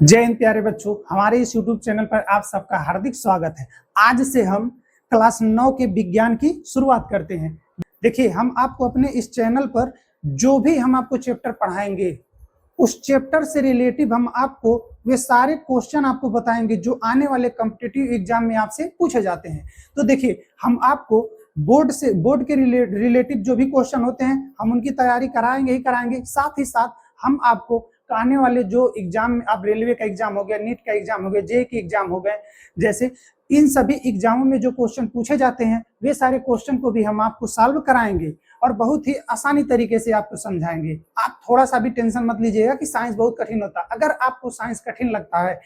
जय हिंद प्यारे बच्चों, हमारे इस YouTube चैनल पर आप सबका हार्दिक स्वागत है। आज से हम क्लास 9 के विज्ञान की शुरुआत करते हैं। देखिए, हम आपको अपने इस चैनल पर जो भी हम आपको चैप्टर पढ़ाएंगे उस चैप्टर से रिलेटिव हम आपको वे सारे क्वेश्चन आपको बताएंगे जो आने वाले कॉम्पिटिटिव एग्जाम में आपसे पूछे जाते हैं। तो देखिए, हम आपको बोर्ड के रिलेटिव जो भी क्वेश्चन होते हैं हम उनकी तैयारी कराएंगे ही कराएंगे। साथ ही साथ हम आपको आने वाले जो एग्जाम में, अब रेलवे का एग्जाम हो गया, नीट का एग्जाम हो गया, जेईई के एग्जाम हो गए, जैसे इन सभी एग्जामों में जो क्वेश्चन पूछे जाते हैं वे सारे क्वेश्चन को भी हम आपको सॉल्व कराएंगे और बहुत ही आसानी तरीके से आपको समझाएंगे। आप थोड़ा सा भी टेंशन मत लीजिएगा कि साइंस बहुत कठिन होता है। अगर आपको साइंस कठिन लगता है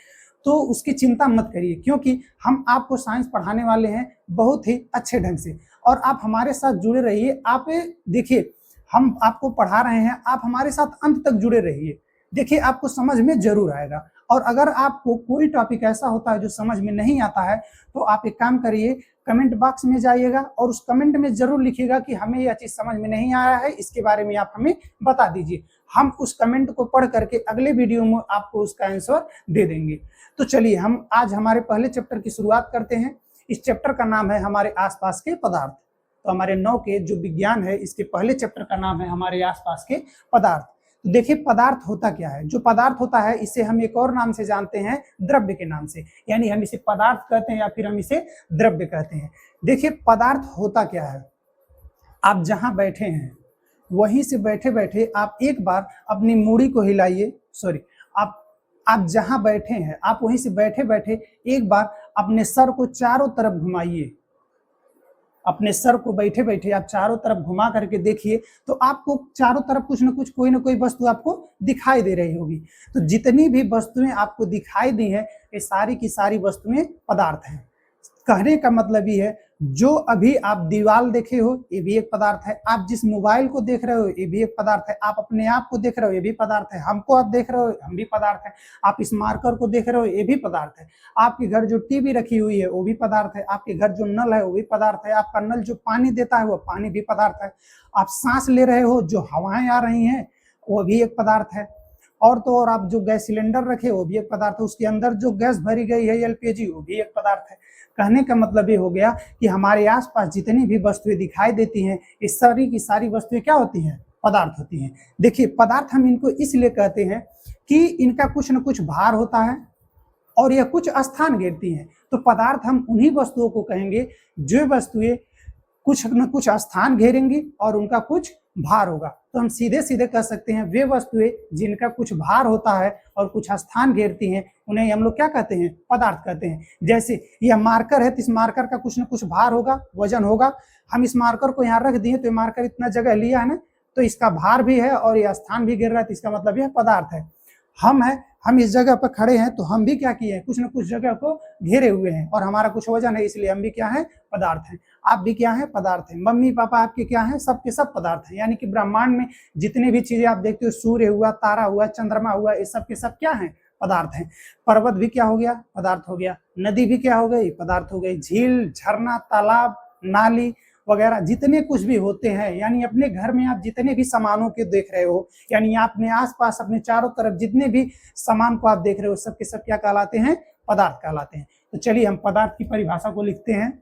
तो उसकी चिंता मत करिए, क्योंकि हम आपको साइंस पढ़ाने वाले हैं बहुत ही अच्छे ढंग से। और आप हमारे साथ जुड़े रहिए। आप देखिए, हम आपको पढ़ा रहे हैं, आप हमारे साथ अंत तक जुड़े रहिए। देखिए, आपको समझ में जरूर आएगा। और अगर आपको कोई टॉपिक ऐसा होता है जो समझ में नहीं आता है तो आप एक काम करिए, कमेंट बॉक्स में जाइएगा और उस कमेंट में जरूर लिखिएगा कि हमें यह चीज समझ में नहीं आया है, इसके बारे में आप हमें बता दीजिए। हम उस कमेंट को पढ़ करके अगले वीडियो में आपको उसका आंसर दे देंगे। तो चलिए, हम आज हमारे पहले चैप्टर की शुरुआत करते हैं। इस चैप्टर का नाम है हमारे आसपास के पदार्थ। तो हमारे 9 के जो विज्ञान है, इसके पहले चैप्टर का नाम है हमारे आसपास के पदार्थ। तो देखिए, पदार्थ होता क्या है। जो पदार्थ होता है इसे हम एक और नाम से जानते हैं, द्रव्य के नाम से। यानी हम इसे पदार्थ कहते हैं या फिर हम इसे द्रव्य कहते हैं। देखिए, पदार्थ होता क्या है। आप जहां बैठे हैं वहीं से बैठे बैठे आप एक बार अपनी मूड़ी को हिलाइए। सॉरी, आप जहां बैठे हैं आप वहीं से बैठे बैठे एक बार अपने सर को चारों तरफ घुमाइए। अपने सर को बैठे बैठे आप चारों तरफ घुमा करके देखिए तो आपको चारों तरफ कुछ न कुछ, कोई ना कोई वस्तु आपको दिखाई दे रही होगी। तो जितनी भी वस्तुएं आपको दिखाई दी हैं ये सारी की सारी वस्तुएं पदार्थ हैं। कहने का मतलब ये है, जो अभी आप दीवार देखे हो ये भी एक पदार्थ है, आप जिस मोबाइल को देख रहे हो ये भी एक पदार्थ है, आप अपने आप को देख रहे हो ये भी पदार्थ है, हमको आप देख रहे हो हम भी पदार्थ है, आप इस मार्कर को देख रहे हो ये भी पदार्थ है, आपके घर जो टीवी रखी हुई है वो भी पदार्थ है, आपके घर जो नल है वो भी पदार्थ है, आपका नल जो पानी देता है वो पानी भी पदार्थ है, आप सांस ले रहे हो जो हवाएं आ रही हैं वो भी एक पदार्थ है। और तो और आप जो गैस सिलेंडर रखे वो भी एक पदार्थ है, उसके अंदर जो गैस भरी गई है एलपीजी वो भी एक पदार्थ है। कहने का मतलब ये हो गया कि हमारे आसपास जितनी भी वस्तुएं दिखाई देती हैं ये सारी की सारी वस्तुएं क्या होती हैं, पदार्थ होती हैं। देखिए, पदार्थ हम इनको इसलिए कहते हैं कि इनका कुछ न कुछ भार होता है और यह कुछ स्थान घेरती हैं। तो पदार्थ हम उन्हीं वस्तुओं को कहेंगे जो वस्तुएं कुछ न कुछ स्थान घेरेंगी और उनका कुछ भार होगा। तो हम सीधे सीधे कह सकते हैं वे वस्तुएं जिनका कुछ भार होता है और कुछ स्थान घेरती हैं उन्हें हम लोग क्या कहते हैं, पदार्थ कहते हैं। जैसे यह मार्कर है तो इस मार्कर का कुछ न कुछ भार होगा, वजन होगा। हम इस मार्कर को यहाँ रख दिए तो ये मार्कर इतना जगह लिया है ना, तो इसका भार भी है और यह स्थान भी घेर रहा है, तो इसका मतलब यह पदार्थ है। हम इस जगह पर खड़े हैं तो हम भी क्या किए हैं, कुछ न कुछ जगह को घेरे हुए हैं और हमारा कुछ वजन है, इसलिए हम भी क्या है, पदार्थ हैं। आप भी क्या है, पदार्थ हैं। मम्मी पापा आपके क्या हैं, सबके सब पदार्थ हैं। यानी कि ब्रह्मांड में जितनी भी चीजें आप देखते हो, सूर्य हुआ, तारा हुआ, चंद्रमा हुआ, ये सब के सब क्या है, पदार्थ हैं। पर्वत भी क्या हो गया, पदार्थ हो गया। नदी भी क्या हो गई, पदार्थ हो गई। झील, झरना, तालाब, नाली वगैरह जितने कुछ भी होते हैं, यानी अपने घर में आप जितने भी सामानों के देख रहे हो, यानी अपने आसपास अपने चारों तरफ जितने भी सामान को आप देख रहे हो सब के सब क्या कहलाते हैं, पदार्थ कहलाते हैं। तो चलिए हम पदार्थ की परिभाषा को लिखते हैं।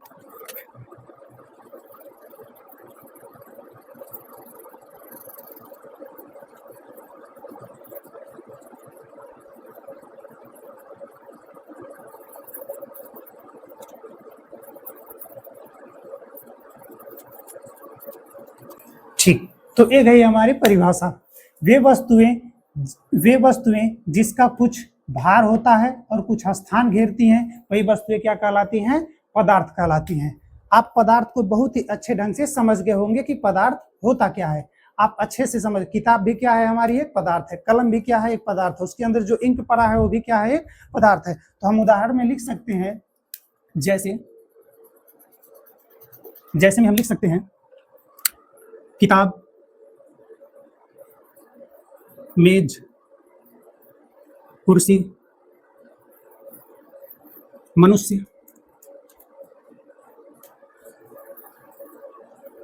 ठीक, तो ये गई हमारी परिभाषा। वे वस्तुएं जिसका कुछ भार होता है और कुछ स्थान घेरती हैं वही वस्तुएं क्या कहलाती हैं, पदार्थ कहलाती हैं। आप पदार्थ को बहुत ही अच्छे ढंग से समझ गए होंगे कि पदार्थ होता क्या है। आप अच्छे से समझ, किताब भी क्या है हमारी, एक पदार्थ है। कलम भी क्या है, एक पदार्थ है। उसके अंदर जो इंक पड़ा है वो भी क्या है, एक पदार्थ है। तो हम उदाहरण में लिख सकते हैं, जैसे में हम लिख सकते हैं किताब, मेज, कुर्सी, मनुष्य,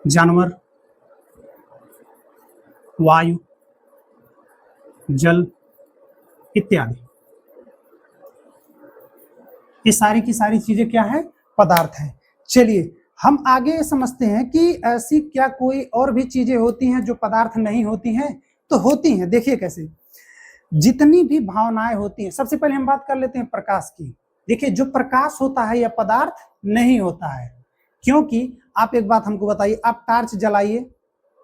जानवर, वायु, जल इत्यादि। ये सारी की सारी चीजें क्या है, पदार्थ है। चलिए हम आगे समझते हैं कि ऐसी क्या कोई और भी चीजें होती हैं जो पदार्थ नहीं होती हैं। तो होती हैं, देखिए कैसे। जितनी भी भावनाएं होती हैं, सबसे पहले हम बात कर लेते हैं प्रकाश की। देखिए जो प्रकाश होता है यह पदार्थ नहीं होता है, क्योंकि आप एक बात हमको बताइए, आप टार्च जलाइए,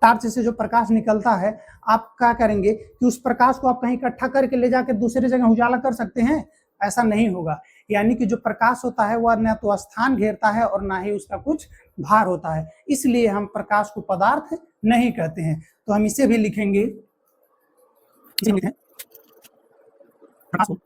टार्च से जो प्रकाश निकलता है आप क्या करेंगे कि उस प्रकाश को आप कहीं इकट्ठा करके ले जाकर दूसरे जगह उजाला कर सकते हैं? ऐसा नहीं होगा। यानी कि जो प्रकाश होता है वह न तो स्थान घेरता है और ना ही उसका कुछ भार होता है, इसलिए हम प्रकाश को पदार्थ नहीं कहते हैं। तो हम इसे भी लिखेंगे, प्रकाश को,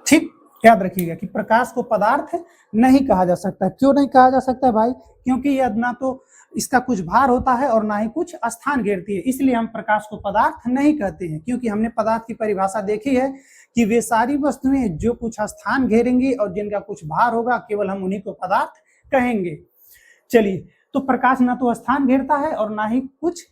ठीक, याद रखिएगा कि प्रकाश को पदार्थ नहीं कहा जा सकता। क्यों नहीं कहा जा सकता है भाई? क्योंकि यह ना तो इसका कुछ भार होता है और ना ही कुछ स्थान घेरती है, इसलिए हम प्रकाश को पदार्थ नहीं कहते हैं। क्योंकि हमने पदार्थ की परिभाषा देखी है कि वे सारी वस्तुएं जो कुछ स्थान घेरेंगी और जिनका कुछ भार होगा, केवल हम उन्हीं को पदार्थ कहेंगे। चलिए, तो प्रकाश ना तो स्थान घेरता है और ना ही कुछ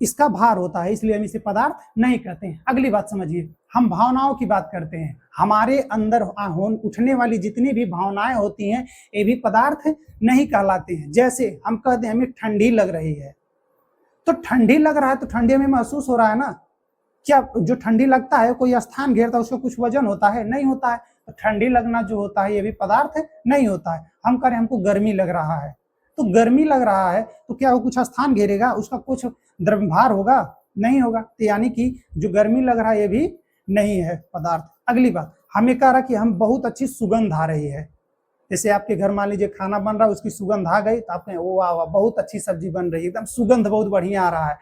इसका भार होता है, इसलिए हम इसे पदार्थ नहीं कहते हैं। अगली बात समझिए, हम भावनाओं की बात करते हैं। हमारे अंदर उठने वाली जितनी भी भावनाएं होती हैं ये भी पदार्थ नहीं कहलाते हैं। जैसे हम कहते हैं हमें ठंडी लग रही है, तो ठंडी लग रहा है तो ठंडी हमें महसूस हो रहा है ना। क्या जो ठंडी लगता है कोई स्थान घेरता है, उसका कुछ वजन होता है? नहीं होता है। तो ठंडी लगना जो होता है ये भी पदार्थ नहीं होता है। हम कह रहे हैं हमको गर्मी लग रहा है, तो गर्मी लग रहा है तो क्या वो कुछ स्थान घेरेगा? उसका कुछ द्रव्यभार होगा? नहीं होगा। तो यानी कि जो गर्मी लग रहा है ये भी नहीं है पदार्थ। अगली बात, हमें कह रहा कि हम बहुत अच्छी सुगंध आ रही है। जैसे आपके घर मान लीजिए खाना बन रहा है, उसकी सुगंध आ गई तो आप कहें ओ वाह वाह बहुत अच्छी सब्जी बन रही है, एकदम सुगंध बहुत बढ़िया आ रहा है।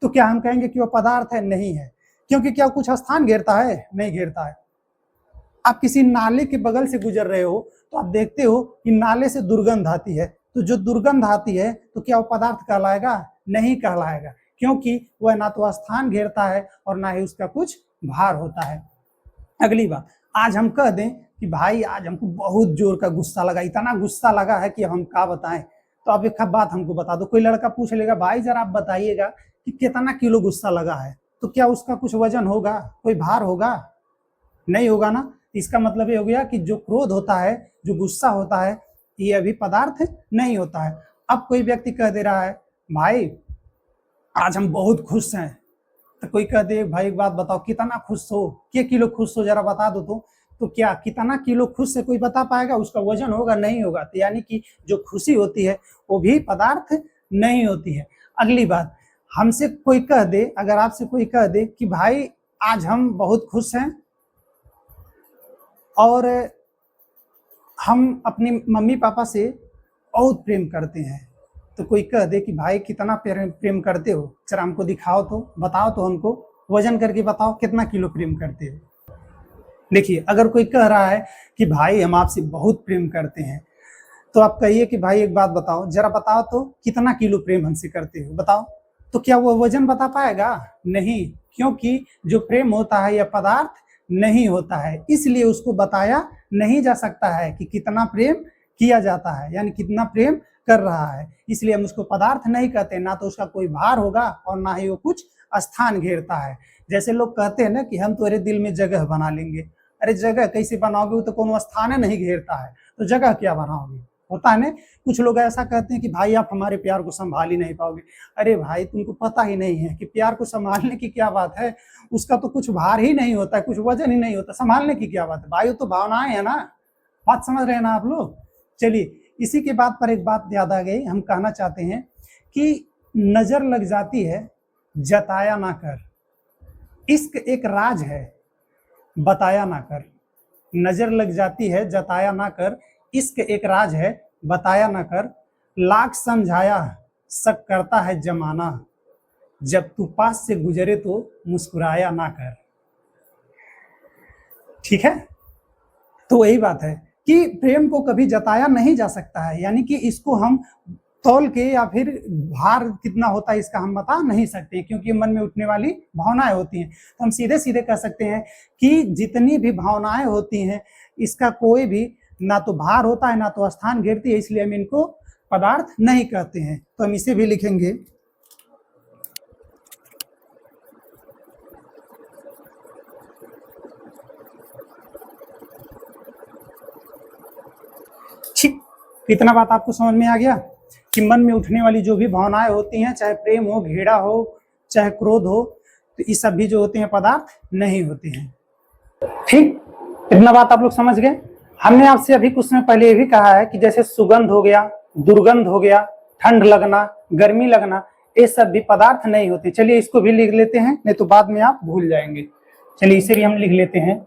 तो क्या हम कहेंगे कि वो पदार्थ है? नहीं है। क्योंकि क्या कुछ स्थान घेरता है? नहीं घेरता है। आप किसी नाले के बगल से गुजर रहे हो तो आप देखते हो कि नाले से दुर्गंध आती है, तो जो दुर्गंध आती है तो क्या वो पदार्थ कहलाएगा? नहीं कहलाएगा, क्योंकि वह ना तो स्थान घेरता है और ना ही उसका कुछ भार होता है। अगली बात, आज हम कह दें कि भाई आज हमको बहुत जोर का गुस्सा लगा, इतना गुस्सा लगा है कि हम क्या बताएं। तो अब एक बात हमको बता दो, कोई लड़का पूछ लेगा भाई जरा आप बताइएगा कि कितना किलो गुस्सा लगा है, तो क्या उसका कुछ वजन होगा? कोई भार होगा? नहीं होगा ना। इसका मतलब ये हो गया कि जो क्रोध होता है, जो गुस्सा होता है, ये अभी पदार्थ नहीं होता है। अब कोई व्यक्ति कह दे रहा है भाई आज हम बहुत खुश हैं, तो कोई कह दे भाई एक बात बताओ कितना खुश हो, क्या किलो खुश हो जरा बता दो। तो क्या कितना किलो खुश से कोई बता पाएगा? उसका वजन होगा? नहीं होगा। तो यानी कि जो खुशी होती है वो भी पदार्थ नहीं होती है। अगली बात, हमसे कोई कह दे, अगर आपसे कोई कह दे कि भाई आज हम बहुत खुश हैं और हम अपनी मम्मी पापा से बहुत प्रेम करते हैं, तो कोई कह दे कि भाई कितना प्रेम करते हो, जरा हमको दिखाओ तो, बताओ तो, हमको वजन करके बताओ कितना किलो प्रेम करते हो। देखिए अगर कोई कह रहा है कि भाई हम आपसे बहुत प्रेम करते हैं, तो आप कहिए कि भाई एक बात बताओ, जरा बताओ तो कितना किलो प्रेम हमसे करते हो, बताओ। तो क्या वो वजन बता पाएगा? नहीं, क्योंकि जो प्रेम होता है यह पदार्थ नहीं होता है, इसलिए उसको बताया नहीं जा सकता है कि कितना प्रेम किया जाता है, यानी कितना प्रेम कर रहा है। इसलिए हम उसको पदार्थ नहीं कहते, ना तो उसका कोई भार होगा और ना ही वो कुछ स्थान घेरता है। जैसे लोग कहते हैं ना कि हम तुम्हारे दिल में जगह बना लेंगे। अरे जगह कैसे बनाओगे? वो तो कोनो स्थान नहीं घेरता है, तो जगह क्या बनाओगे? होता है ना, कुछ लोग ऐसा कहते हैं कि भाई आप हमारे प्यार को संभाल ही नहीं पाओगे। अरे भाई तुमको पता ही नहीं है कि प्यार को संभालने की क्या बात है, उसका तो कुछ भार ही नहीं होता है, कुछ वजन ही नहीं होता, संभालने की क्या बात है भाई, वो तो भावनाएं है ना। बात समझ रहे हैं ना आप लोग? चलिए इसी के बात पर एक बात याद आ गई, हम कहना चाहते हैं कि नजर लग जाती है जताया ना कर, इश्क एक राज है बताया ना कर। नजर लग जाती है जताया ना कर, इश्क एक राज है बताया ना कर। लाख समझाया शक करता है जमाना, जब तू पास से गुजरे तो मुस्कुराया ना कर। ठीक है, तो वही बात है कि प्रेम को कभी जताया नहीं जा सकता है, यानी कि इसको हम तौल के या फिर भार कितना होता है इसका हम बता नहीं सकते, क्योंकि मन में उठने वाली भावनाएं होती हैं। तो हम सीधे सीधे कह सकते हैं कि जितनी भी भावनाएं होती हैं इसका कोई भी ना तो भार होता है ना तो स्थान घेरती है, इसलिए हम इनको पदार्थ नहीं कहते हैं। तो हम इसे भी लिखेंगे तो इतना बात आपको समझ में आ गया कि मन में उठने वाली जो भी भावनाएं होती हैं, चाहे प्रेम हो, घृणा हो, चाहे क्रोध हो, तो ये सब भी जो होते हैं पदार्थ नहीं होते हैं। ठीक, इतना बात आप लोग समझ गए। हमने आपसे अभी कुछ समय पहले ये भी कहा है कि जैसे सुगंध हो गया, दुर्गंध हो गया, ठंड लगना, गर्मी लगना, ये सब भी पदार्थ नहीं होते। चलिए इसको भी लिख लेते हैं, नहीं तो बाद में आप भूल जाएंगे। चलिए इसे भी हम लिख लेते हैं।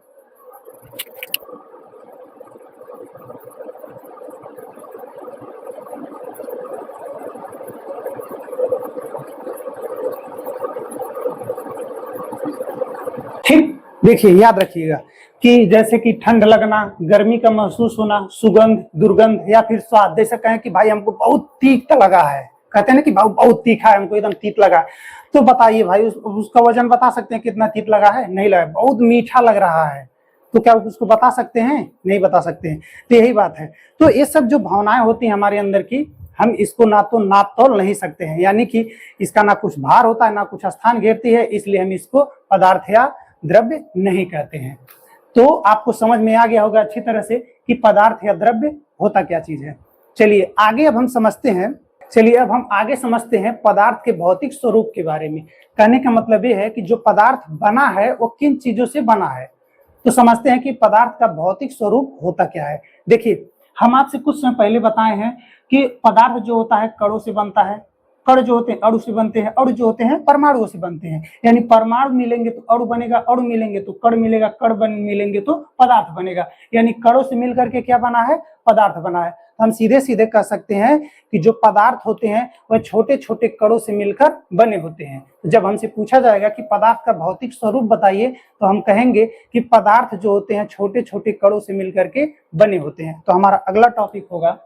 ठीक, देखिए याद रखिएगा कि जैसे कि ठंड लगना, गर्मी का महसूस होना, सुगंध, दुर्गंध या फिर स्वाद। जैसे कहें कि भाई हमको बहुत तीखा लगा है, कहते हैं ना कि भाई बहुत तीखा है, हमको एकदम तीत लगा है, तो बताइए भाई उसका वजन बता सकते हैं कितना तीत लगा है? नहीं लगा। बहुत मीठा लग रहा है, तो क्या उसको बता सकते हैं? नहीं बता सकते हैं। तो यही बात है। तो ये सब जो भावनाएं होती हैं हमारे अंदर की, हम इसको ना तो नाप तोल नहीं सकते हैं, यानी कि इसका ना कुछ भार होता है, ना कुछ स्थान घेरती है, इसलिए हम इसको पदार्थ या द्रव्य नहीं कहते हैं। तो आपको समझ में आ गया होगा अच्छी तरह से कि पदार्थ या द्रव्य होता क्या चीज है। चलिए आगे अब हम समझते हैं पदार्थ के भौतिक स्वरूप के बारे में। कहने का मतलब ये है कि जो पदार्थ बना है वो किन चीजों से बना है। तो समझते हैं कि पदार्थ का भौतिक स्वरूप होता क्या है। देखिए, हम आपसे कुछ समय पहले बताए हैं कि पदार्थ जो होता है कणों से बनता है, कण जो होते हैं अणु से बनते हैं, अणु जो होते हैं परमाणुओं से बनते हैं। यानी परमाणु मिलेंगे तो अणु बनेगा, अणु मिलेंगे तो कण मिलेगा, मिलेंगे तो पदार्थ बनेगा। यानी कणों से मिलकर के क्या बना है? पदार्थ बना है। हम सीधे सीधे कह सकते हैं कि जो पदार्थ होते हैं वह छोटे छोटे कणों से मिलकर बने होते हैं। तो जब हमसे पूछा जाएगा कि पदार्थ का भौतिक स्वरूप बताइए, तो हम कहेंगे कि पदार्थ जो होते हैं छोटे छोटे कणों से मिलकर के बने होते हैं। तो हमारा अगला टॉपिक होगा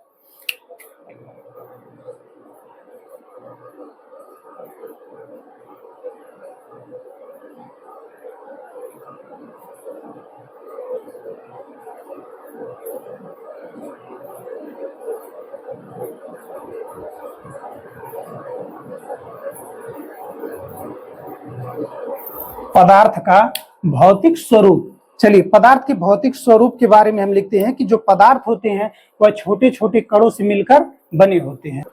पदार्थ का भौतिक स्वरूप। चलिए पदार्थ के भौतिक स्वरूप के बारे में हम लिखते हैं कि जो पदार्थ होते हैं वह छोटे छोटे कणों से मिलकर बने होते हैं।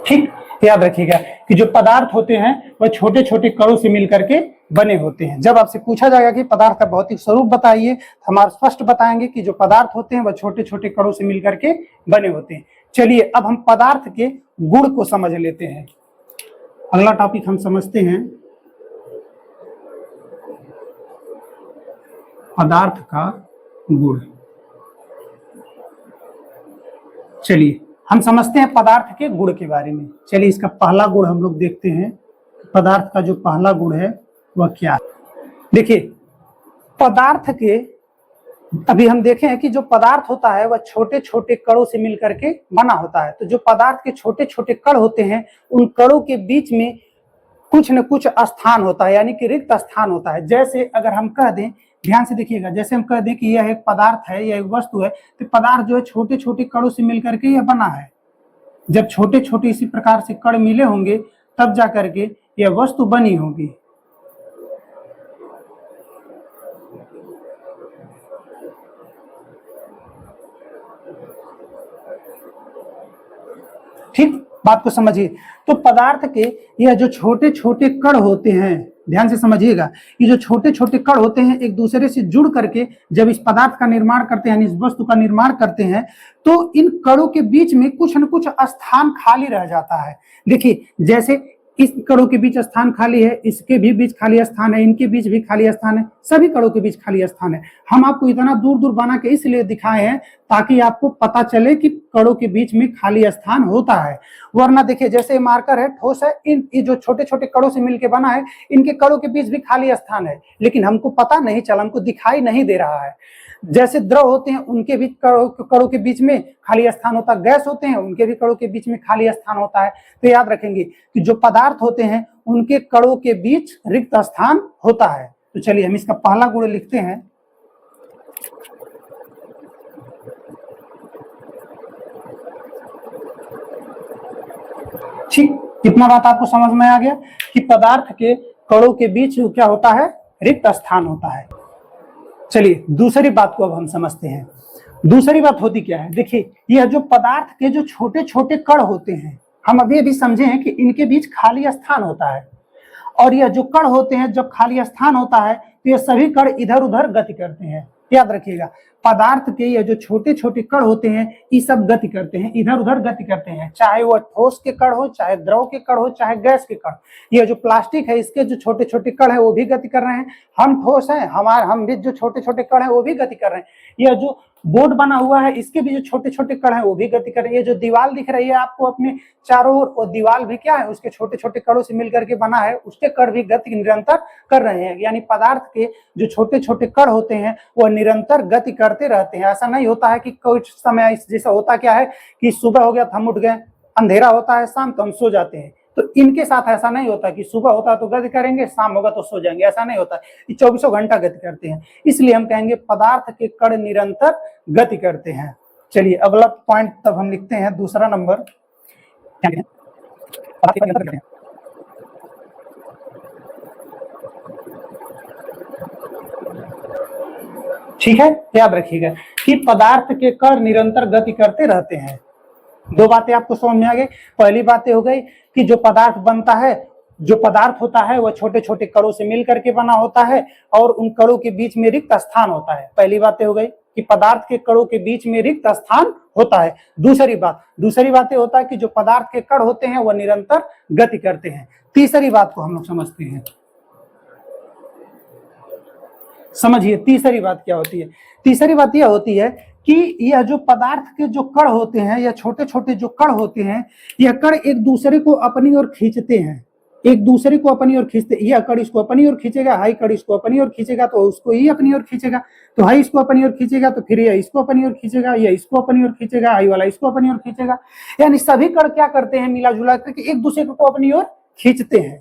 ठीक, याद रखिएगा कि जो पदार्थ होते हैं वह छोटे छोटे कणों से मिलकर के बने होते हैं। जब आपसे पूछा जाएगा कि पदार्थ का भौतिक स्वरूप बताइए, तो हमारा स्पष्ट बताएंगे कि जो पदार्थ होते हैं वह छोटे छोटे कणों से मिलकर के बने होते हैं। चलिए अब हम पदार्थ के गुण को समझ लेते हैं। अगला टॉपिक हम समझते हैं पदार्थ का गुण। चलिए हम समझते हैं पदार्थ के गुण के बारे में। चलिए इसका पहला गुण हम लोग देखते हैं। पदार्थ का जो पहला गुण है वह क्या है? देखिए पदार्थ के अभी हम देखें कि जो पदार्थ होता है वह छोटे छोटे कणों से मिलकर के बना होता है। तो जो पदार्थ के छोटे छोटे कण होते हैं उन कणों के बीच में कुछ न कुछ स्थान होता है, यानी कि रिक्त स्थान होता है। जैसे अगर हम कह दें, ध्यान से देखिएगा, जैसे हम कह दें कि यह एक पदार्थ है, यह एक वस्तु है, तो पदार्थ जो है छोटे छोटे कणों से मिलकर के यह बना है। जब छोटे छोटे इसी प्रकार से कण मिले होंगे तब जाकर के यह वस्तु बनी होगी। ठीक, बात को समझिए। तो पदार्थ के यह जो छोटे छोटे कण होते हैं, ध्यान से समझिएगा, ये जो छोटे छोटे कण होते हैं एक दूसरे से जुड़ करके जब इस पदार्थ का निर्माण करते हैं, इस वस्तु का निर्माण करते हैं, तो इन कणों के बीच में कुछ न कुछ स्थान खाली रह जाता है। देखिए जैसे इस कणों के बीच स्थान खाली है, इसके भी बीच खाली स्थान है, इनके बीच भी खाली स्थान है, सभी कणों के बीच खाली स्थान है। हम आपको इतना दूर दूर बना के इसलिए दिखाए हैं ताकि आपको पता चले कि कणों के बीच में खाली स्थान होता है। वरना देखिए जैसे मार्कर है, ठोस है, इन जो छोटे छोटे कणों से मिलकर बना है, इनके कणों के बीच भी खाली स्थान है, लेकिन हमको पता नहीं चला, हमको दिखाई नहीं दे रहा है। जैसे द्रव होते हैं उनके भी कणों के बीच में खाली स्थान होता है, गैस होते हैं उनके भी कणों के बीच में खाली स्थान होता है। तो याद रखेंगे कि जो पदार्थ होते हैं उनके कणों के बीच रिक्त स्थान होता है। तो चलिए हम इसका पहला गुण लिखते हैं। ठीक, कितना बात आपको समझ में आ गया कि पदार्थ के कणों के बीच क्या होता है, रिक्त स्थान होता है। चलिए दूसरी बात को अब हम समझते हैं। दूसरी बात होती क्या है, देखिए यह जो पदार्थ के जो छोटे छोटे कण होते हैं, हम अभी अभी समझे हैं कि इनके बीच खाली स्थान होता है, और यह जो कण होते हैं जब खाली स्थान होता है तो ये सभी कण इधर उधर गति करते हैं। याद रखिएगा, पदार्थ के ये जो छोटे छोटे कण होते हैं ये सब गति करते हैं, इधर उधर गति करते हैं, चाहे वह ठोस के कण हो, चाहे द्रव के कण हो, चाहे गैस के कण। ये जो प्लास्टिक है इसके जो छोटे छोटे कण है वो भी गति कर रहे हैं, हम ठोस हैं, हम भी जो छोटे छोटे कण है वो भी गति कर रहे हैं। यह जो बोर्ड बना हुआ है इसके भी जो छोटे छोटे कण है वो भी गति कर रहे हैं। ये जो दीवार दिख रही है आपको अपने चारों ओर, वो दीवार भी क्या है, उसके छोटे छोटे कणों से मिलकर के बना है, उसके कण भी गति निरंतर कर रहे हैं। यानी पदार्थ के जो छोटे छोटे कण होते हैं वो निरंतर गति करते रहते हैं। ऐसा नहीं होता है कि कुछ समय जैसा होता क्या है कि सुबह हो गया तो हम उठ गए, अंधेरा होता है शाम तो हम सो जाते हैं, तो इनके साथ ऐसा नहीं होता कि सुबह होता तो गति करेंगे, शाम होगा तो सो जाएंगे, ऐसा नहीं होता। ये 24 घंटा गति करते हैं, इसलिए हम कहेंगे पदार्थ के कण निरंतर गति करते हैं। चलिए अगला पॉइंट तब हम लिखते हैं, दूसरा नंबर ठीक है। याद रखिएगा कि पदार्थ के कण निरंतर गति करते रहते हैं। दो बातें आपको समझ में आ गई। पहली बातें हो गई कि जो पदार्थ बनता है, जो पदार्थ होता है वह छोटे छोटे कणों से मिलकर के बना होता है और उन कणों के बीच में रिक्त स्थान होता है। पहली बातें हो गई कि पदार्थ के कणों के बीच में रिक्त स्थान होता है। दूसरी बात होता है कि जो पदार्थ के कण होते हैं वह निरंतर गति करते हैं। तीसरी बात को हम लोग समझते हैं, समझिए तीसरी बात क्या होती है। तीसरी बात यह होती है कि यह जो पदार्थ के जो कण होते हैं, या छोटे छोटे जो कण होते हैं, यह कण एक दूसरे को अपनी ओर खींचते हैं, एक दूसरे को अपनी ओर खींचते। यह कण इसको अपनी ओर खींचेगा, हाई कण इसको अपनी ओर खींचेगा तो उसको ही अपनी ओर खींचेगा, तो हाई इसको अपनी ओर खींचेगा तो फिर यह इसको अपनी ओर खींचेगा, यह इसको अपनी ओर खींचेगा, हाई वाला इसको अपनी ओर खींचेगा। यानी सभी कण क्या करते हैं, मिला जुला करके एक दूसरे को अपनी ओर खींचते हैं।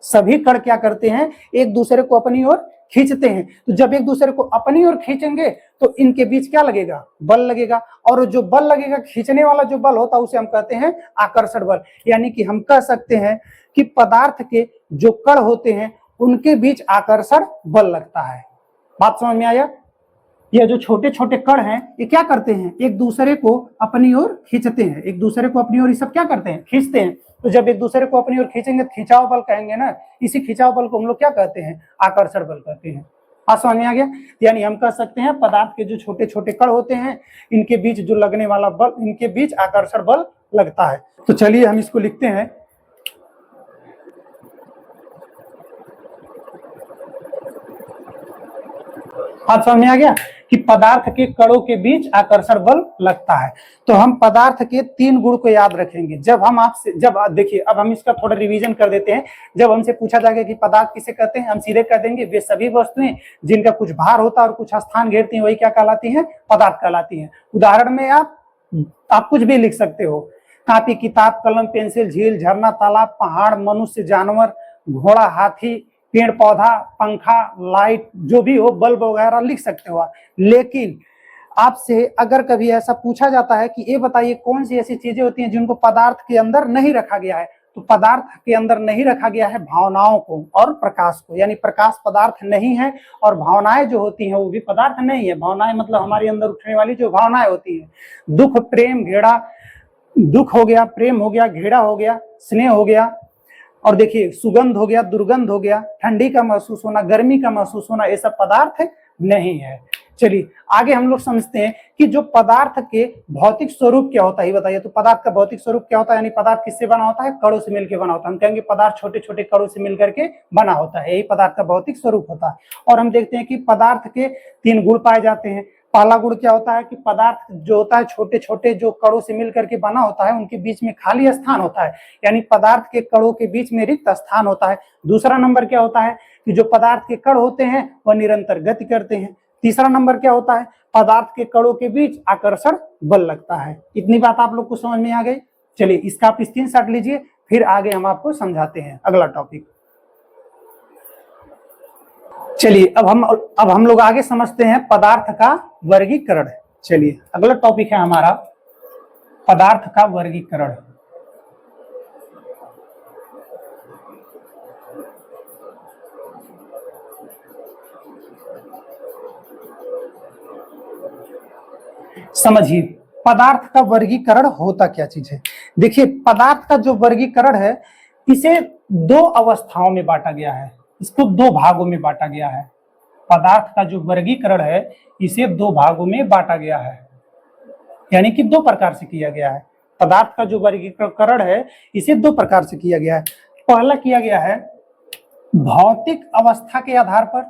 सभी कण क्या करते हैं, एक दूसरे को अपनी ओर खींचते हैं। तो जब एक दूसरे को अपनी ओर खींचेंगे तो इनके बीच क्या लगेगा, बल लगेगा, और जो बल लगेगा, खींचने वाला जो बल होता है उसे हम कहते हैं आकर्षण बल। यानी कि हम कह सकते हैं कि पदार्थ के जो कण होते हैं उनके बीच आकर्षण बल लगता है। बात समझ में आया। यह जो छोटे छोटे कण हैं ये क्या करते हैं, एक दूसरे को अपनी ओर खींचते हैं, एक दूसरे को अपनी ओर ये सब क्या करते हैं, खींचते हैं। तो जब एक दूसरे को अपनी ओर खींचेंगे खिंचाव बल कहेंगे ना, इसी खिंचाव बल को हम लोग क्या कहते हैं, आकर्षण बल कहते हैं। बात समझ में आ गया। यानी हम कह सकते हैं पदार्थ के जो छोटे छोटे कण होते हैं इनके बीच जो लगने वाला बल, इनके बीच आकर्षण बल लगता है। तो चलिए हम इसको लिखते हैं, बात समझ में आ गया कि पदार्थ के कणों के बीच आकर्षण बल लगता है। तो हम पदार्थ के 3 गुण को याद रखेंगे। जब हम आपसे, जब देखिए अब हम इसका थोड़ा रिवीजन कर देते हैं। जब हमसे पूछा जाएगा कि पदार्थ किसे कहते हैं, हम सीधे कह देंगे वे सभी वस्तुएं जिनका कुछ भार होता है और कुछ स्थान घेरती हैं, वही क्या कहलाती हैं, पदार्थ कहलाती हैं। उदाहरण में आप कुछ भी लिख सकते हो, कापी, किताब, कलम, पेंसिल, झील, झरना, तालाब, पहाड़, मनुष्य, जानवर, घोड़ा, हाथी, पेड़ पौधा, पंखा, लाइट, जो भी हो, बल्ब वगैरह लिख सकते हो आप। लेकिन आपसे अगर कभी ऐसा पूछा जाता है कि ये बताइए कौन सी ऐसी चीजें होती हैं जिनको पदार्थ के अंदर नहीं रखा गया है, तो पदार्थ के अंदर नहीं रखा गया है भावनाओं को और प्रकाश को। यानी प्रकाश पदार्थ नहीं है और भावनाएं जो होती हैं वो भी पदार्थ नहीं है। भावनाएं मतलब हमारे अंदर उठने वाली जो भावनाएं होती हैं, दुख, प्रेम, घेड़ा, दुख हो गया, प्रेम हो गया, घेड़ा हो गया, स्नेह हो गया, और देखिए सुगंध हो गया, दुर्गंध हो गया, ठंडी का महसूस होना, गर्मी का महसूस होना, ये सब पदार्थ नहीं है। चलिए आगे हम लोग समझते हैं कि जो पदार्थ के भौतिक स्वरूप क्या होता है, बताइए। तो पदार्थ का भौतिक स्वरूप क्या होता है, यानी पदार्थ किससे बना होता है, कणों से मिलकर बना होता है। हम कहेंगे पदार्थ छोटे छोटे कणों से मिलकर के बना होता है, यही पदार्थ का भौतिक स्वरूप होता है। और हम देखते हैं कि पदार्थ के 3 गुण पाए जाते हैं। पहला गुण क्या होता है कि पदार्थ जो होता है छोटे छोटे जो कणों से मिलकर के बना होता है उनके बीच में खाली स्थान होता है, यानी पदार्थ के कणों के बीच में रिक्त स्थान होता है। दूसरा नंबर क्या होता है कि जो पदार्थ के कण होते हैं वह निरंतर गति करते हैं। तीसरा नंबर क्या होता है, पदार्थ के कणों के बीच आकर्षण बल लगता है। इतनी बात आप लोग को समझ में आ गई। चलिए इसका आप स्क्रीनशॉट लीजिए, फिर आगे हम आपको समझाते हैं अगला टॉपिक। चलिए अब हम लोग आगे समझते हैं पदार्थ का वर्गीकरण। चलिए अगला टॉपिक है हमारा पदार्थ का वर्गीकरण। समझिए पदार्थ का वर्गीकरण होता क्या चीज है। देखिए पदार्थ का जो वर्गीकरण है इसे दो अवस्थाओं में बांटा गया है, इसको दो भागों में बांटा गया है। पदार्थ का जो वर्गीकरण है इसे दो भागों में बांटा गया है, यानी कि दो प्रकार से किया गया है। पदार्थ का जो वर्गीकरण है इसे दो प्रकार से किया गया है। पहला किया गया है भौतिक अवस्था के आधार पर,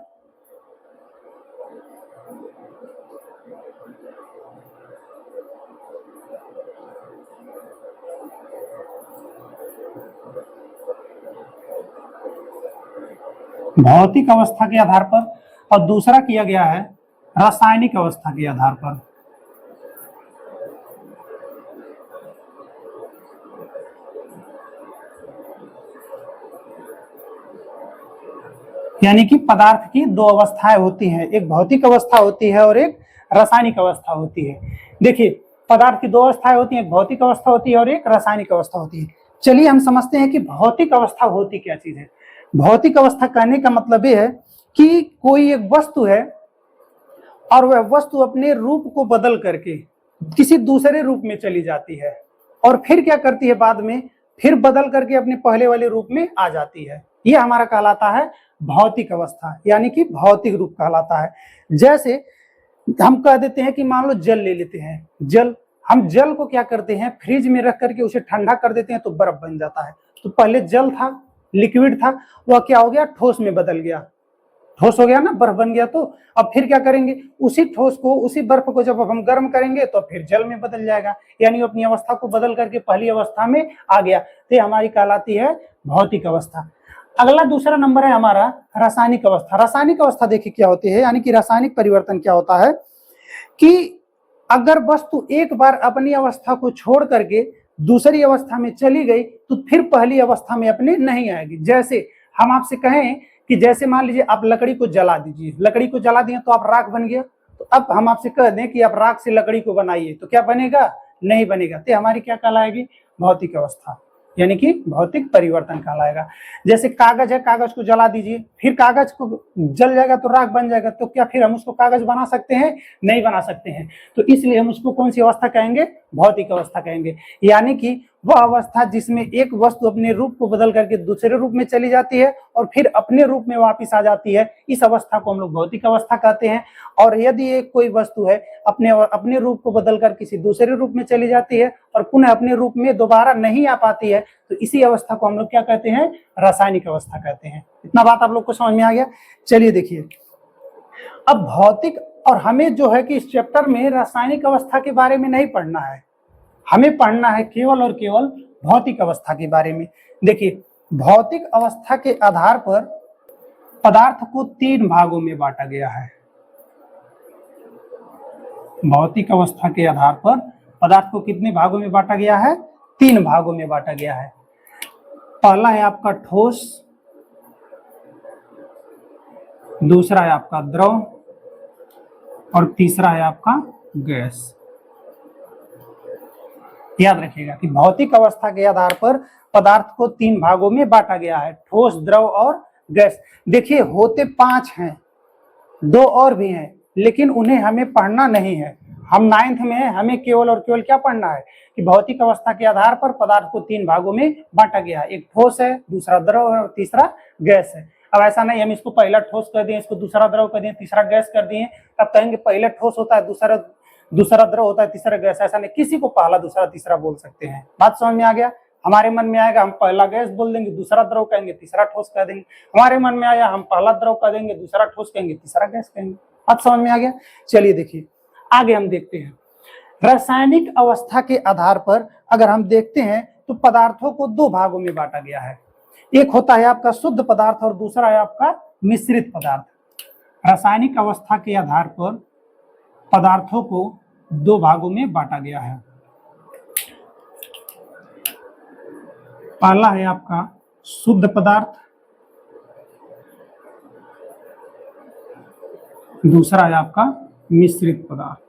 भौतिक अवस्था के आधार पर, और दूसरा किया गया है रासायनिक अवस्था के आधार पर। यानी कि पदार्थ की दो अवस्थाएं होती हैं, एक भौतिक अवस्था होती है और एक रासायनिक अवस्था होती है। देखिए पदार्थ की दो अवस्थाएं होती हैं, एक भौतिक अवस्था होती है और एक रासायनिक अवस्था होती है। चलिए हम समझते हैं कि भौतिक अवस्था होती क्या चीज है। भौतिक अवस्था कहने का मतलब यह है कि कोई एक वस्तु है और वह वस्तु अपने रूप को बदल करके किसी दूसरे रूप में चली जाती है और फिर क्या करती है, बाद में फिर बदल करके अपने पहले वाले रूप में आ जाती है। यह हमारा कहलाता है भौतिक अवस्था, यानी कि भौतिक रूप कहलाता है। जैसे हम कह देते हैं कि मान लो जल ले लेते हैं, जल, हम जल को क्या करते हैं फ्रिज में रख करके उसे ठंडा कर देते हैं तो बर्फ बन जाता है। तो पहले जल था, लिक्विड था, वह क्या हो गया, ठोस में बदल गया, ठोस हो गया ना, बर्फ बन गया। तो अब फिर क्या करेंगे, उसी ठोस को, उसी बर्फ को जब हम गर्म करेंगे तो फिर जल में बदल जाएगा, यानी अपनी अवस्था को बदल करके पहली अवस्था में आ गया। तो ये हमारी कहलाती है भौतिक अवस्था। अगला दूसरा नंबर है हमारा रासायनिक अवस्था। रासायनिक अवस्था देखिए क्या होती है, यानी कि रासायनिक परिवर्तन क्या होता है कि अगर वस्तु एक बार अपनी अवस्था को छोड़ करके दूसरी अवस्था में चली गई तो फिर पहली अवस्था में अपने नहीं आएगी। जैसे हम आपसे कहें कि जैसे मान लीजिए आप लकड़ी को जला दीजिए, लकड़ी को जला दिए तो आप राख बन गया, तो अब हम आपसे कह दें कि आप राख से लकड़ी को बनाइए तो क्या बनेगा, नहीं बनेगा। तो हमारी क्या कहलाएगी, भौतिक अवस्था, यानी कि भौतिक परिवर्तन कहलाएगा। जैसे कागज है, कागज को जला दीजिए, फिर कागज को जल जाएगा तो राख बन जाएगा, तो क्या फिर हम उसको कागज बना सकते हैं, नहीं बना सकते हैं। तो इसलिए हम उसको कौन सी अवस्था कहेंगे, भौतिक अवस्था कहेंगे। यानी कि वह अवस्था जिसमें एक वस्तु अपने रूप को बदल करके दूसरे रूप में चली जाती है और फिर अपने रूप में वापस आ जाती है, इस अवस्था को हम लोग भौतिक अवस्था कहते हैं। और यदि एक कोई वस्तु है अपने रूप को बदलकर किसी दूसरे रूप में चली जाती है और पुनः अपने रूप में दोबारा नहीं आ पाती है, तो इसी अवस्था को हम लोग क्या कहते हैं, रासायनिक अवस्था कहते हैं। इतना बात आप लोग को समझ में आ गया। चलिए देखिए अब भौतिक, और हमें जो है कि इस चैप्टर में रासायनिक अवस्था के बारे में नहीं पढ़ना है, हमें पढ़ना है केवल और केवल भौतिक अवस्था के बारे में। देखिए भौतिक अवस्था के आधार पर पदार्थ को तीन भागों में बांटा गया है। भौतिक अवस्था के आधार पर पदार्थ को कितने भागों में बांटा गया है, तीन भागों में बांटा गया है। पहला है आपका ठोस, दूसरा है आपका द्रव और तीसरा है आपका गैस। याद रखिएगा कि भौतिक अवस्था के आधार पर पदार्थ को तीन भागों में बांटा गया है, ठोस, द्रव और गैस। देखिए होते पांच हैं, दो और भी हैं, लेकिन उन्हें हमें पढ़ना नहीं है। हम 9th में हैं, हमें केवल और केवल क्या पढ़ना है कि भौतिक अवस्था के आधार पर पदार्थ को तीन भागों में बांटा गया है, एक ठोस है, दूसरा द्रव है और तीसरा गैस है। अब ऐसा नहीं हम इसको पहला ठोस कर दिए, इसको दूसरा द्रव कर दिए, तीसरा गैस कर दिए, तब कहेंगे पहले ठोस होता है, दूसरा द्रव होता है, तीसरा गैस। ऐसा नहीं, किसी को पहला दूसरा तीसरा बोल सकते हैं। बात समझ में आ गया। हमारे मन में आएगा हम पहला गैस बोल देंगे, दूसरा द्रव कहेंगे, तीसरा ठोस कह देंगे। हमारे मन में आया हम पहला द्रव कह देंगे, दूसरा ठोस कहेंगे, तीसरा गैस कहेंगे। बात समझ में आ गया। चलिए देखिए आगे हम देखते हैं। रासायनिक अवस्था के आधार पर अगर हम देखते हैं तो पदार्थों को दो भागों में बांटा गया है, एक होता है आपका शुद्ध पदार्थ और दूसरा है आपका मिश्रित पदार्थ। रासायनिक अवस्था के आधार पर पदार्थों को दो भागों में बांटा गया है। पहला है आपका शुद्ध पदार्थ, दूसरा है आपका मिश्रित पदार्थ।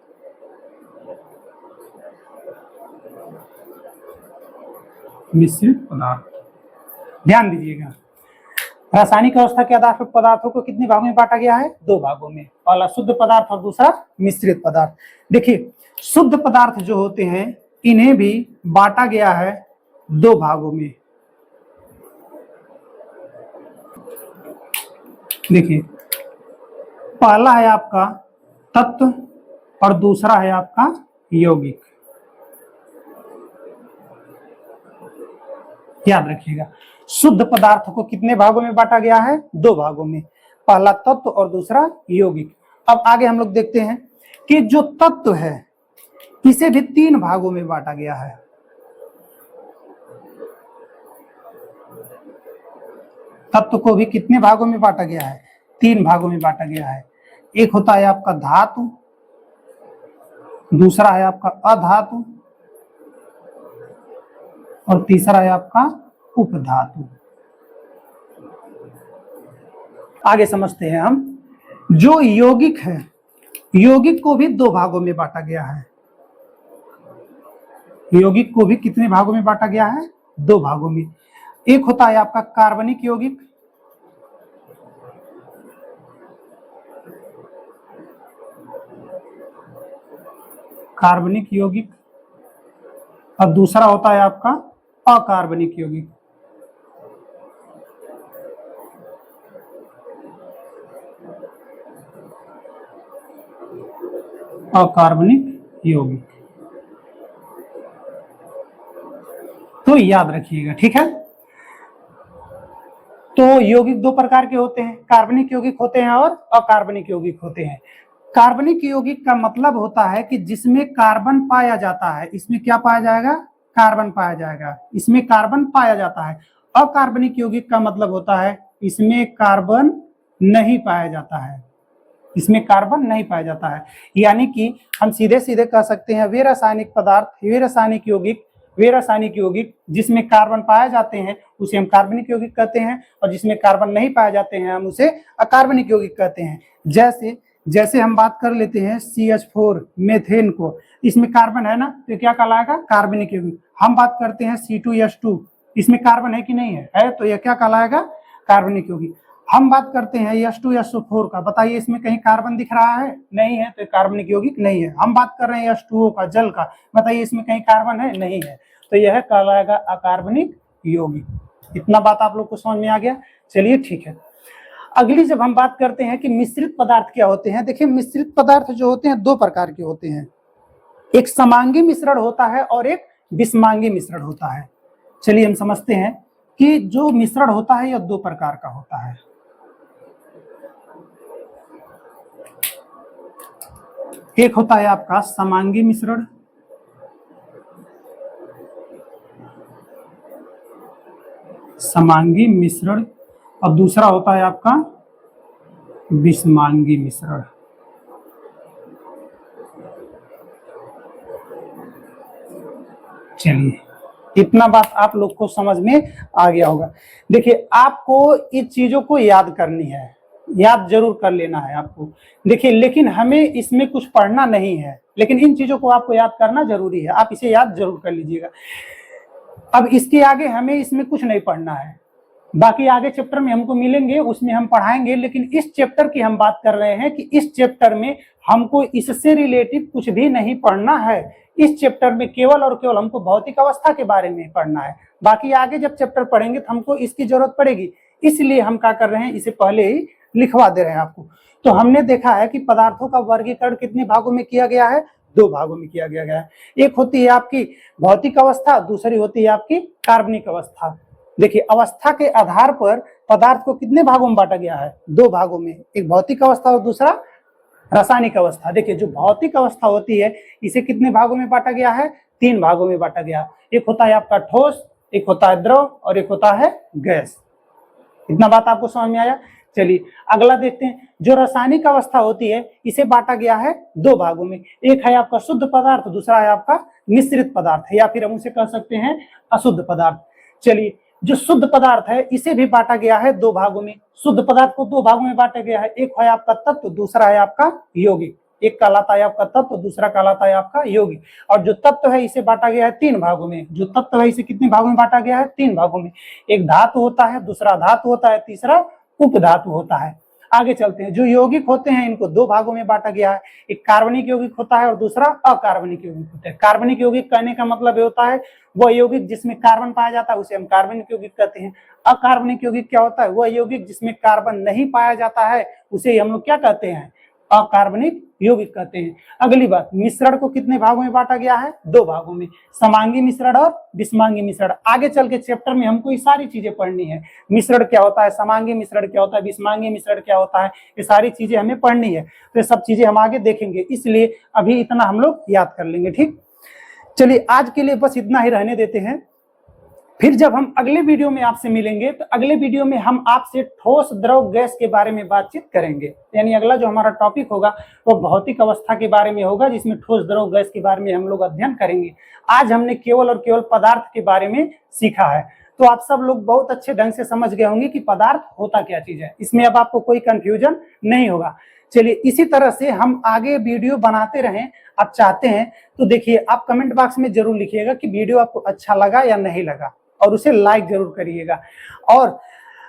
मिश्रित पदार्थ ध्यान दीजिएगा, रासायनिक अवस्था के आधार पर पदार्थों को कितने भागों में बांटा गया है? 2 भागों में। पहला शुद्ध पदार्थ और दूसरा मिश्रित पदार्थ। देखिए शुद्ध पदार्थ जो होते हैं इन्हें भी बांटा गया है 2 भागों में। देखिए पहला है आपका तत्व और दूसरा है आपका यौगिक। याद रखिएगा शुद्ध पदार्थ को कितने भागों में बांटा गया है? 2 भागों में। पहला तत्व और दूसरा यौगिक। अब आगे हम लोग देखते हैं कि जो तत्व है इसे भी 3 भागों में बांटा गया है। तत्व को भी कितने भागों में बांटा गया है? 3 भागों में बांटा गया है। एक होता है आपका धातु, दूसरा है आपका अधातु और तीसरा है आपका उपधातु। आगे समझते हैं हम। जो यौगिक है, यौगिक को भी 2 भागों में बांटा गया है। यौगिक को भी कितने भागों में बांटा गया है? 2 भागों में। एक होता है आपका कार्बनिक यौगिक, कार्बनिक यौगिक, और दूसरा होता है आपका अकार्बनिक यौगिक। अकार्बनिक यौगिक। तो याद रखिएगा, ठीक है। तो यौगिक 2 प्रकार के होते हैं, कार्बनिक यौगिक होते हैं और अकार्बनिक यौगिक होते हैं। कार्बनिक यौगिक का मतलब होता है कि जिसमें कार्बन पाया जाता है। इसमें क्या पाया जाएगा? कार्बन पाया जाएगा, इसमें कार्बन पाया जाता है। अकार्बनिक यौगिक का मतलब होता है इसमें कार्बन नहीं पाया जाता है, इसमें कार्बन नहीं पाया जाता है। यानी कि हम सीधे सीधे कह सकते हैं वे रासायनिक पदार्थ, वे रासायनिक यौगिक जिसमें कार्बन पाए जाते हैं उसे हम कार्बनिक यौगिक कहते हैं, और जिसमें कार्बन नहीं पाए जाते हैं हम उसे अकार्बनिक यौगिक कहते हैं। जैसे हम बात कर लेते हैं CH4 मेथेन को, इसमें कार्बन है ना, तो क्या कहलाएगा? कार्बनिक यौगिक। हम बात करते हैं C2H2, इसमें कार्बन है कि नहीं है? तो यह क्या कहलाएगा? कार्बनिक यौगिक। हम बात करते हैं H2SO4 का, बताइए इसमें कहीं कार्बन दिख रहा है? नहीं है, तो कार्बनिक यौगिक नहीं है। हम बात कर रहे हैं H2O का, जल का, बताइए इसमें कहीं कार्बन है? नहीं है, तो यह कहलाएगा अकार्बनिक यौगिक। इतना बात आप लोग को समझ में आ गया? चलिए ठीक है। अगली जब हम बात करते हैं कि मिश्रित पदार्थ क्या होते हैं, देखिए मिश्रित पदार्थ जो होते हैं 2 प्रकार के होते हैं। एक समांगी मिश्रण होता है और एक विषमांगी मिश्रण होता है। चलिए हम समझते हैं कि जो मिश्रण होता है यह 2 प्रकार का होता है। एक होता है आपका समांगी मिश्रण, और दूसरा होता है आपका विषमांगी मिश्रण। चलिए इतना बात आप लोग को समझ में आ गया होगा। देखिए आपको इन चीजों को याद करनी है, याद जरूर कर लेना है आपको। देखिए लेकिन हमें इसमें कुछ पढ़ना नहीं है, लेकिन इन चीजों को आपको याद करना जरूरी है, आप इसे याद जरूर कर लीजिएगा। अब इसके आगे हमें इसमें कुछ नहीं पढ़ना है, बाकी आगे चैप्टर में हमको मिलेंगे उसमें हम पढ़ाएंगे। लेकिन इस चैप्टर की हम बात कर रहे हैं कि इस चैप्टर में हमको इससे रिलेटिव कुछ भी नहीं पढ़ना है। इस चैप्टर में केवल और केवल हमको भौतिक अवस्था के बारे में पढ़ना है। बाकी आगे जब चैप्टर पढ़ेंगे तो हमको इसकी जरूरत पड़ेगी, इसलिए हम क्या कर रहे हैं, इसे पहले ही लिखवा दे रहे हैं आपको। तो हमने देखा है कि पदार्थों का वर्गीकरण कितने भागों में किया गया है? 2 भागों में किया गया है। एक होती है आपकी भौतिक अवस्था, दूसरी होती है आपकी कार्बनिक अवस्था। देखिए अवस्था के आधार पर पदार्थ को कितने भागों में बांटा गया है? 2 भागों में, एक भौतिक अवस्था और दूसरा रासायनिक अवस्था। देखिए जो भौतिक अवस्था होती है इसे कितने भागों में बांटा गया है? 3 भागों में बांटा गया। एक होता है आपका ठोस, एक होता है द्रव और एक होता है गैस। इतना बात आपको समझ में आया? चलिए अगला देखते हैं। जो रासायनिक अवस्था होती है इसे बांटा गया है 2 भागों में। एक है आपका शुद्ध पदार्थ, दूसरा है आपका मिश्रित पदार्थ, या फिर हम उसे कह सकते हैं अशुद्ध पदार्थ। चलिए जो शुद्ध पदार्थ है इसे भी बांटा गया है 2 भागों में। शुद्ध पदार्थ को 2 भागों में बांटा गया है, एक है आपका तत्व, दूसरा है आपका यौगिक। एक कहलाता है आपका तत्व, दूसरा कहलाता है आपका यौगिक। और जो तत्व है इसे बांटा गया है 3 भागों में। जो तत्व है इसे कितने भागों में बांटा गया है? 3 भागों में। एक धातु होता है, दूसरा धातु होता है, तीसरा उपधातु होता है। आगे चलते हैं। जो यौगिक होते हैं इनको 2 भागों में बांटा गया है। एक कार्बनिक यौगिक होता है और दूसरा अकार्बनिक यौगिक होता है। कार्बनिक यौगिक कहने का मतलब ये होता है वह यौगिक जिसमें कार्बन पाया जाता है उसे हम कार्बनिक यौगिक कहते हैं। अकार्बनिक यौगिक क्या होता है? वह यौगिक जिसमें कार्बन नहीं पाया जाता है उसे हम लोग क्या कहते हैं? अकार्बनिक यौगिक कहते हैं। अगली बात, मिश्रण को कितने भागों में बांटा गया है? 2 भागों में, समांगी मिश्रण और विषमांगी मिश्रण। आगे चल के चैप्टर में हमको ये सारी चीजें पढ़नी है। मिश्रण क्या होता है, समांगी मिश्रण क्या होता है, विषमांगी मिश्रण क्या होता है, ये सारी चीजें हमें पढ़नी है। तो ये सब चीजें हम आगे देखेंगे, इसलिए अभी इतना हम लोग याद कर लेंगे। ठीक, चलिए आज के लिए बस इतना ही रहने देते हैं। फिर जब हम अगले वीडियो में आपसे मिलेंगे तो अगले वीडियो में हम आपसे ठोस द्रव गैस के बारे में बातचीत करेंगे। यानी अगला जो हमारा टॉपिक होगा वो भौतिक अवस्था के बारे में होगा, जिसमें ठोस द्रव गैस के बारे में हम लोग अध्ययन करेंगे। आज हमने केवल और केवल पदार्थ के बारे में सीखा है, तो आप सब लोग बहुत अच्छे ढंग से समझ गए होंगे कि पदार्थ होता क्या चीज है। इसमें अब आपको कोई कंफ्यूजन नहीं होगा। चलिए इसी तरह से हम आगे वीडियो बनाते रहें। आप चाहते हैं तो देखिए, आप कमेंट बॉक्स में जरूर लिखिएगा कि वीडियो आपको अच्छा लगा या नहीं लगा, और उसे लाइक जरूर करिएगा। और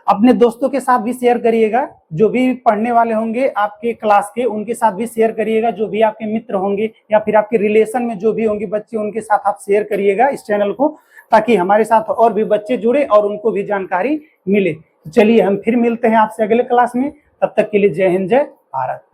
अपने दोस्तों के साथ भी शेयर करिएगा, जो भी पढ़ने वाले होंगे आपके क्लास के उनके साथ भी शेयर करिएगा। जो भी आपके मित्र होंगे या फिर आपके रिलेशन में जो भी होंगे बच्चे, उनके साथ आप शेयर करिएगा इस चैनल को, ताकि हमारे साथ और भी बच्चे जुड़े और उनको भी जानकारी मिले। तो चलिए हम फिर मिलते हैं आपसे अगले क्लास में। तब तक के लिए जय हिंद, जय भारत।